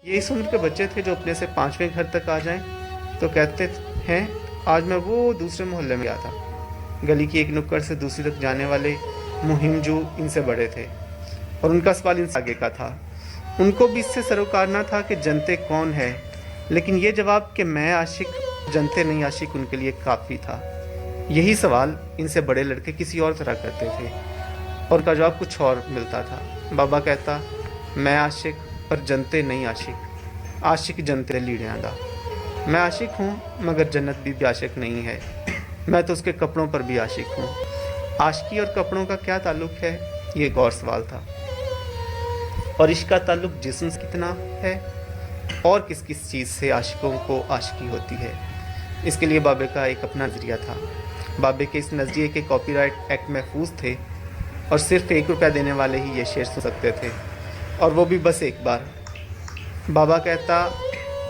ये इस उम्र के बच्चे थे जो अपने से 5वें घर तक आ जाएं तो कहते हैं, आज मैं वो दूसरे मोहल्ले में गया था। गली की एक नुक्कड़ से दूसरी तक जाने वाले मुहिमजू इनसे बड़े थे और उनका सवाल इनसे आगे का था। उनको भी इससे सरोकार ना था कि जनते कौन है, लेकिन ये जवाब कि मैं आशिक, जनते नहीं आशिक, उनके लिए काफ़ी था। यही सवाल इनसे बड़े लड़के किसी और तरह करते थे और उनका जवाब कुछ और मिलता था। बाबा कहता, मैं आशिक पर जनते नहीं आशिक, आशिक जनते लीड़ियां दा। मैं आशिक हूँ मगर जन्नत भी आशिक नहीं है, मैं तो उसके कपड़ों पर भी आशिक हूँ। आशिकी और कपड़ों का क्या ताल्लुक है, ये एक और सवाल था। और इश्क का ताल्लुक जिस्म से कितना है और किस किस चीज़ से आशिकों को आशिकी होती है, इसके लिए बाबे का एक अपना नज़रिया था। बाबे के इस नज़रिए के कॉपीराइट एक्ट महफूज थे और सिर्फ ₹1 देने वाले ही ये शेर सुन सकते थे, और वो भी बस एक बार। बाबा कहता,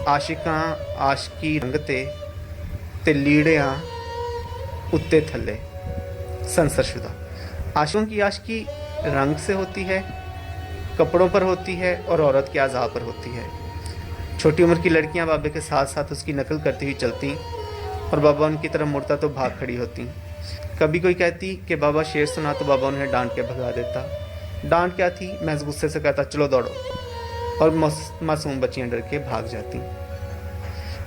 आशिकां आशिकी रंगते ते लीड़ियां उत्ते थल्ले। संसरशुदा। आशिकों की आशिकी रंग से होती है, कपड़ों पर होती है और औरत के आज़ा पर होती है। छोटी उम्र की लड़कियां बाबे के साथ साथ उसकी नकल करती हुई चलती और बाबा उनकी तरफ मुड़ता तो भाग खड़ी होती। कभी कोई कहती कि बाबा शेर सुना तो बाबा उन्हें डांट के भगा देता। डांट क्या थी, महज गुस्से से कहता, चलो दौड़ो, और मासूम बच्चियां डर के भाग जाती।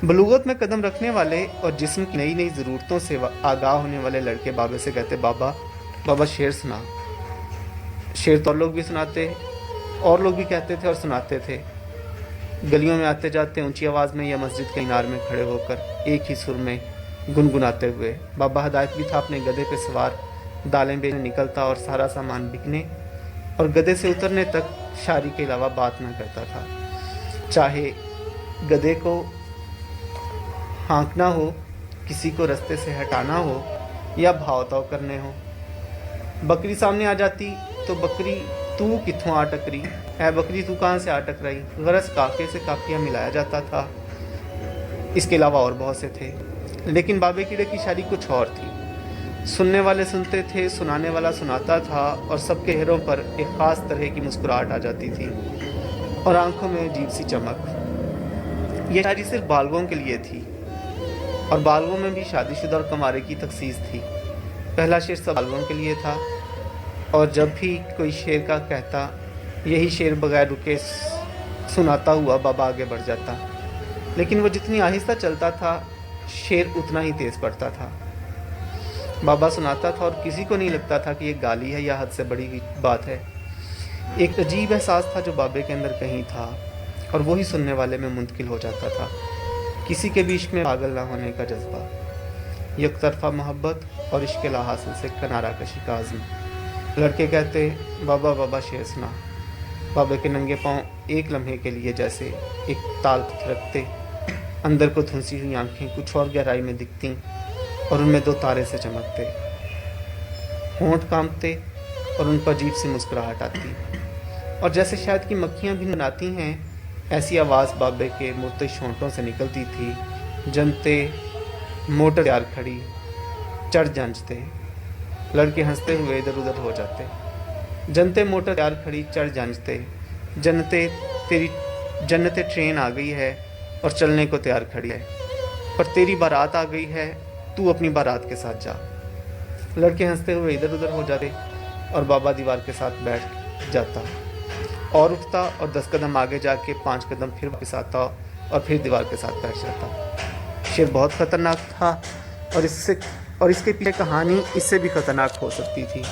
बलूगत में कदम रखने वाले और जिस्म की नई नई ज़रूरतों से आगाह होने वाले लड़के बाबे से कहते, बाबा शेर सुना। शेर तो और लोग भी सुनाते, और लोग भी कहते थे और सुनाते थे। गलियों में आते जाते ऊंची आवाज़ में या मस्जिद के इनार में खड़े होकर एक ही सुर में गुनगुनाते हुए। बाबा हिदायत भी था, अपने गधे पे सवार दालें बेचने निकलता और सारा सामान बिकने और गधे से उतरने तक शायरी के अलावा बात न करता था। चाहे गधे को हाँकना हो, किसी को रास्ते से हटाना हो या भाव-ताव करने हो। बकरी सामने आ जाती तो बकरी तू कित्थों आ टकरी, है बकरी तू कहाँ से आ टकराई। गरज काफिये से काफिया मिलाया जाता था। इसके अलावा और बहुत से थे, लेकिन बाबे कीड़े की शायरी कुछ और थी। सुनने वाले सुनते थे, सुनाने वाला सुनाता था और सबके चेहरों पर एक खास तरह की मुस्कुराहट आ जाती थी और आंखों में अजीब सी चमक। यह शायरी सिर्फ बालगों के लिए थी और बालगों में भी शादीशुदा और कमारे की तखसीस थी। पहला शेर सब बालगों के लिए था और जब भी कोई शेर का कहता, यही शेर बगैर रुके सुनाता हुआ बाबा आगे बढ़ जाता। लेकिन वो जितनी आहिस्ता चलता था, शेर उतना ही तेज पड़ता था। बाबा सुनाता था और किसी को नहीं लगता था कि ये गाली है या हद से बड़ी बात है। एक अजीब एहसास था जो बाबे के अंदर कहीं था और वही सुनने वाले में मुंतकिल हो जाता था। किसी के भी इश्क में पागल ना होने का जज्बा, यकतरफा मोहब्बत और इश्क ला हासिल से किनारा कशी का आज़म। लड़के कहते, बाबा शेर सुना। बाबे के नंगे पांव एक लम्हे के लिए जैसे एक ताल रखते, अंदर को धुंसी हुई आंखें कुछ और गहराई में दिखती और उनमें 2 तारे से चमकते। होंठ कांपते और उन पर अजीब सी मुस्कुराहट आती और जैसे शायद की मक्खियां भी ननाती हैं, ऐसी आवाज़ बाबे के मुर्ते होंठों से निकलती थी। जनते मोटर तैयार खड़ी, चढ़ जांचते। लड़के हंसते हुए इधर उधर हो जाते। जनते मोटर तैयार खड़ी, चढ़ जांचते। जन्नते ट्रेन आ गई है और चलने को तैयार खड़ी है, पर तेरी बारात आ गई है, तू अपनी बारात के साथ जा। लड़के हंसते हुए इधर उधर हो जाते और बाबा दीवार के साथ बैठ जाता और उठता और 10 कदम आगे जाके 5 कदम फिर वापस आता और फिर दीवार के साथ बैठ जाता। शेर बहुत खतरनाक था और इसके पीछे कहानी इससे भी खतरनाक हो सकती थी।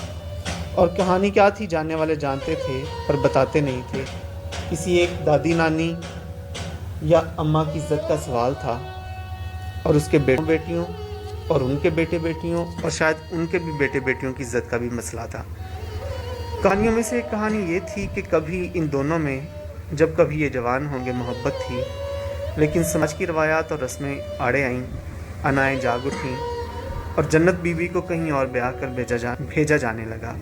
और कहानी क्या थी जानने वाले जानते थे पर बताते नहीं थे। किसी एक दादी नानी या अम्मा की इज्जत का सवाल था और उसके बेटों बेटियों और उनके बेटे बेटियों और शायद उनके भी बेटे बेटियों की इज्जत का भी मसला था। कहानियों में से एक कहानी ये थी कि कभी इन दोनों में, जब कभी ये जवान होंगे, मोहब्बत थी, लेकिन समाज की रवायात और रस्में आड़े आईं, अनाएं जाग उठीं और जन्नत बीवी को कहीं और ब्याह कर भेजा जाने लगा।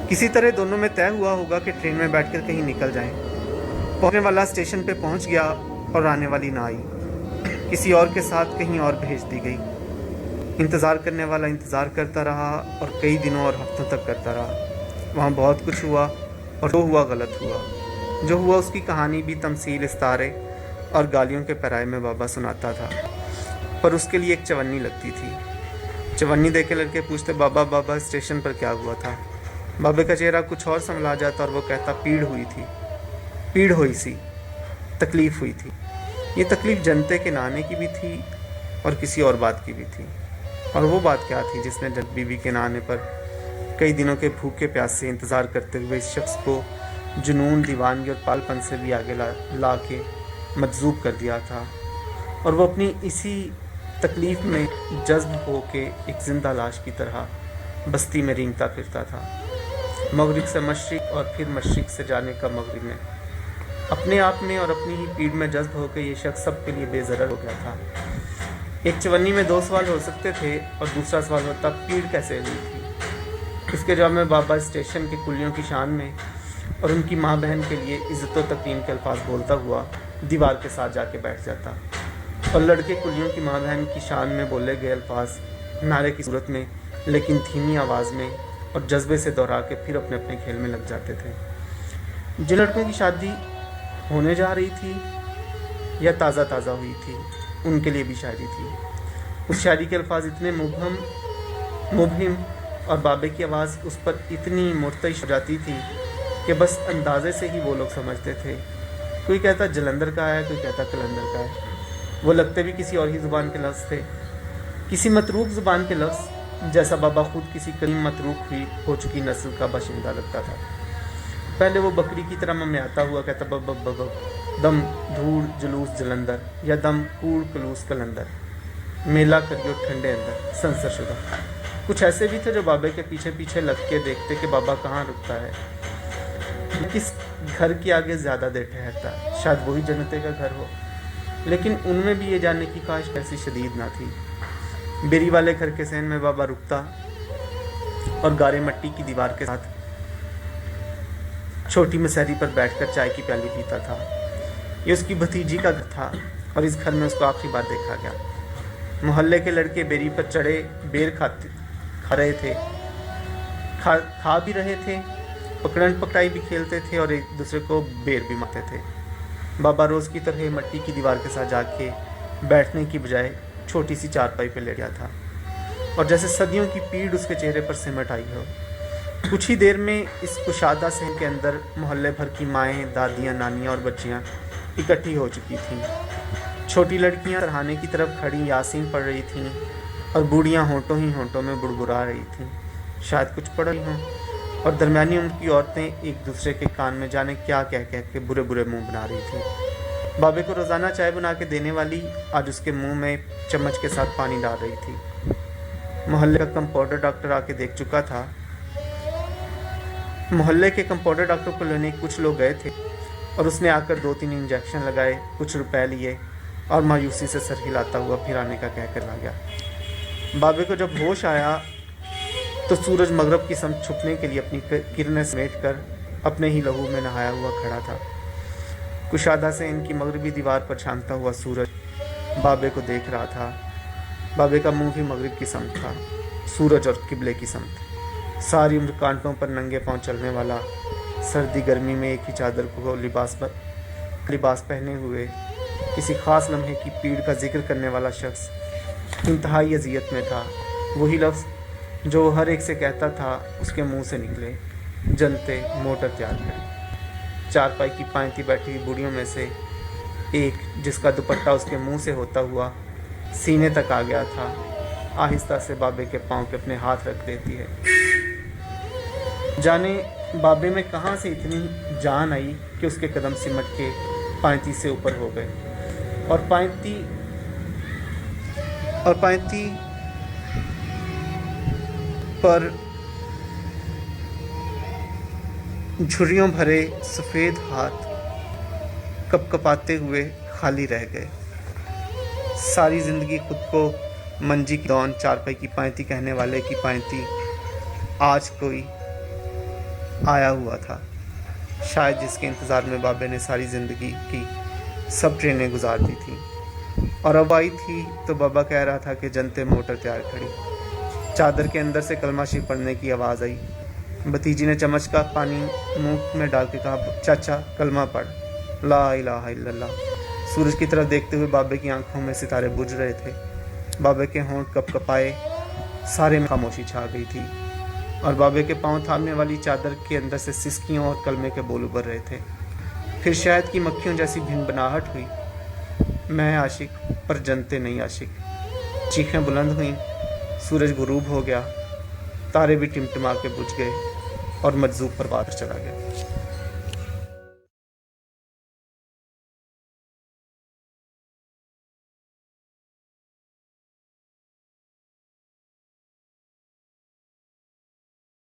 किसी तरह दोनों में तय हुआ होगा कि ट्रेन में बैठकर कहीं निकल जाएं। पहुंचने वाला स्टेशन पे पहुंच गया और आने वाली ना आई, किसी और के साथ कहीं और भेज दी गई। इंतज़ार करने वाला इंतज़ार करता रहा और कई दिनों और हफ्तों तक करता रहा। वहाँ बहुत कुछ हुआ और जो हुआ गलत हुआ। जो हुआ उसकी कहानी भी तमसील इस्तारे और गालियों के पैराए में बाबा सुनाता था, पर उसके लिए एक चवन्नी लगती थी। चवन्नी देख के लड़के पूछते, बाबा बाबा स्टेशन पर क्या हुआ था? बाबे का चेहरा कुछ और संभला जाता और वो कहता, पीड़ हुई थी, पीड़ हुई सी, तकलीफ़ हुई थी। ये तकलीफ़ जनते के नाने की भी थी और किसी और बात की भी थी। और वो बात क्या थी जिसने जब बीबी के नाने पर कई दिनों के भूखे प्यास से इंतज़ार करते हुए इस शख्स को जुनून, दीवानगी और पालपन से भी आगे ला के मजबूर कर दिया था। और वो अपनी इसी तकलीफ़ में जज्ब हो के एक जिंदा लाश की तरह बस्ती में रेंगता फिरता था, मगरिब से मशरिक और फिर मशरिक से जाने का मगरिब में। अपने आप में और अपनी ही पीड़ में जज्ब होकर ये शख्स सबके लिए बेज़रर हो गया था। एक चवन्नी में दो सवाल हो सकते थे और दूसरा सवाल होता, पीड़ कैसे हुई थी? इसके जवाब में बाबा स्टेशन के कुलियों की शान में और उनकी माँ बहन के लिए इज़्ज़त व तकरीम के अल्फाज बोलता हुआ दीवार के साथ जाके बैठ जाता और लड़के कुलियों की माँ बहन की शान में बोले गए अल्फाज नारे की सूरत में, लेकिन धीमी आवाज़ में और जज्बे से दोहरा के फिर अपने अपने खेल में लग जाते थे। जिन लड़कों की शादी होने जा रही थी या ताज़ा ताज़ा हुई थी, उनके लिए भी शायरी थी। उस शायरी के अल्फाज इतने मुबहिम और बाबे की आवाज़ उस पर इतनी मुर्तइश हो जाती थी कि बस अंदाजे से ही वो लोग समझते थे। कोई कहता जलंधर का है, कोई कहता कलंदर का है। वो लगते भी किसी और ही ज़ुबान के लफ्ज़ थे, किसी मतरूक ज़ुबान के लफ्ज़, जैसा बाबा खुद किसी करीम मतरूक हुई हो चुकी नस्ल का बाशिंदा लगता था। पहले वो बकरी की तरह मम्याता हुआ कहता, बब बब बब, दम धूड़ जुलूस जलंधर, या दम कूड़ कलूस कलंदर, मेला करियो ठंडे अंदर संसर शुदा। कुछ ऐसे भी थे जो बाबे के पीछे पीछे लग के देखते कि बाबा कहाँ रुकता है, किस घर के आगे ज़्यादा देर ठहरता है, शायद वही जन्नते का घर हो। लेकिन उनमें भी ये जानने की ख्वाहिश कैसी शदीद ना थी। बेरी वाले घर के सहन में बाबा रुकता और गारे मट्टी की दीवार के साथ छोटी मसहरी पर बैठकर चाय की प्याली पीता था। ये उसकी भतीजी का घर था और इस घर में उसको आखिरी बार देखा गया। मोहल्ले के लड़के बेरी पर चढ़े बेर खा रहे थे, खा भी रहे थे, पकड़न पकड़ाई भी खेलते थे और एक दूसरे को बेर भी मारते थे। बाबा रोज़ की तरह मट्टी की दीवार के साथ जाके बैठने की बजाय छोटी सी चारपाई पर लेट गया था और जैसे सदियों की पीड़ उसके चेहरे पर सिमट आई हो। कुछ ही देर में इस कुशादा सहन के अंदर मोहल्ले भर की माएँ, दादियाँ, नानियाँ और बच्चियाँ इकट्ठी हो चुकी थीं। छोटी लड़कियाँ सरहाने की तरफ खड़ी यासीन पढ़ रही थीं और बूढ़ियाँ होंठों ही होंठों में बुड़बुड़ा रही थीं, शायद कुछ पढ़ रही हों। और दरमियानी उम्र की औरतें एक दूसरे के कान में जाने क्या कह कह के बुरे बुरे मुंह बना रही थी। बाबे को रोज़ाना चाय बना के देने वाली आज उसके मुंह में चम्मच के साथ पानी डाल रही थी। मोहल्ले का कंपाउंडर डॉक्टर आके देख चुका था। मोहल्ले के कंपाउंडर डॉक्टर को लेने कुछ लोग गए थे और उसने आकर 2-3 इंजेक्शन लगाए, कुछ रुपए लिए और मायूसी से सर हिलाता हुआ फिर आने का कह कर ला गया। बाबे को जब होश आया तो सूरज मगरब की समत छुपने के लिए अपनी किरणें समेट कर अपने ही लहू में नहाया हुआ खड़ा था। कुशादा से इनकी मगरबी दीवार पर छानता हुआ सूरज बाबे को देख रहा था। बाबे का मुंह भी मगरिब की समत था, सूरज और किबले की समत। सारी उम्र कांटों पर नंगे पांव चलने वाला, सर्दी गर्मी में एक ही चादर को लिबास पहने हुए किसी खास लम्हे की पीड़ का जिक्र करने वाला शख्स इंतहाई अजियत में था। वही लफ्ज़ जो हर एक से कहता था उसके मुंह से निकले, जलते मोटर तैयार करें। चारपाई की पांति बैठी हुई बूढ़ियों में से एक, जिसका दुपट्टा उसके मुंह से होता हुआ सीने तक आ गया था, आहिस्ता से बाबे के पांव पे अपने हाथ रख देती है। जाने बाबे में कहाँ से इतनी जान आई कि उसके कदम सिमट के पांति से ऊपर हो गए और पांति पर झुर्रियों भरे सफ़ेद हाथ कपकपाते हुए खाली रह गए। सारी ज़िंदगी खुद को मंजी की दौन चारपाई की पांति कहने वाले की पांति आज कोई आया हुआ था, शायद जिसके इंतज़ार में बाबे ने सारी ज़िंदगी की सब ट्रेनें गुजार दी थी। और अब आई थी तो बाबा कह रहा था कि जनते मोटर तैयार खड़ी। चादर के अंदर से कलमा शिफ पढ़ने की आवाज़ आई। भतीजी ने चम्मच का पानी मुंह में डाल के कहा, चाचा कलमा पढ़, ला इलाहा इल्लल्लाह। सूरज की तरफ देखते हुए बाबे की आंखों में सितारे बुझ रहे थे। बाबे के होंठ कपकपाए, सारे में खामोशी छा गई थी और बाबे के पांव थामने वाली चादर के अंदर से सिसकियों और कलमे के बोल उभर रहे थे। फिर शहद की मक्खियों जैसी भिनभिनाहट हुई। मैं आशिक पर जनते नहीं आशिक। चीखें बुलंद हुईं। सूरज गुरूब हो गया, तारे भी टिमटिमा के बुझ गए और मजजूब पर बाहर चला गया।